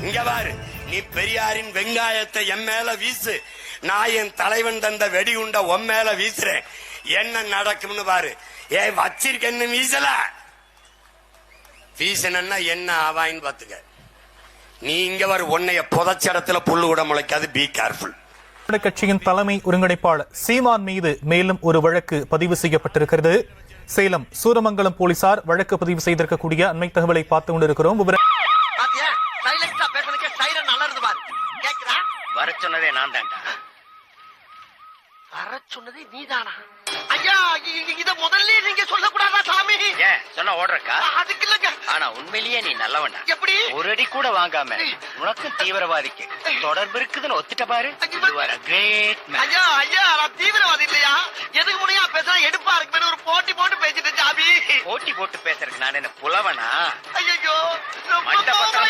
இங்க பாரு, நீ பெரியாரின் வெங்காயத்தை என் மேல வீசு, நான் என் தலைவன் தந்த வெடிகுண்ட உன் மேல வீசுறேன். என்ன நடக்கும்னு பாரு. ஏன் வச்சிருக்கேன்னு வீசல, வீசனா என்ன ஆவாயின்னு பாத்துக்க. நீ இங்க வர உன்னைய புதைச்ச இடத்துல புல்லு கூட முளைக்காது. Be careful. கட்சியின் தலைமை ஒருங்கிணைப்பாளர் சீமான் மீது மேலும் ஒரு வழக்கு பதிவு செய்யப்பட்டிருக்கிறது. சேலம் சூரமங்கலம் போலீசார் வழக்கு பதிவு செய்திருக்கக்கூடிய அண்மை தகவலை பார்த்து கொண்டிருக்கிறோம். வர சொன்னதே நான் தான்டா. வர சொன்னதே நீதானா? ஐயா, இத முதல்ல நீங்க சொல்லக்கூடாதா சாமி? ஏன் சொன்ன ஓடுறக்கா? அதுக்கு இல்லங்க. ஆனா உண்மையிலேயே நீ நல்லவன்டா. எப்படி? ஒரு அடி கூட வாங்காம உனக்கும் தீவிரவாதிக்கு தொடர்பு இருக்குதுன்னு ஒத்துட்ட பாரு. You are a great man. ஐயா ஐயா, நான் தீவிரவாதி இல்லையா? எதுக்கு முனையா பேசுறா? எடுப்பா இருக்குன்னு ஒரு போட்டி போட்டு பேசிட்டு சாமி. போட்டி போட்டு பேசுறதுக்கு நான் என்ன புலவனா? ஐயோ, மண்டபத்துல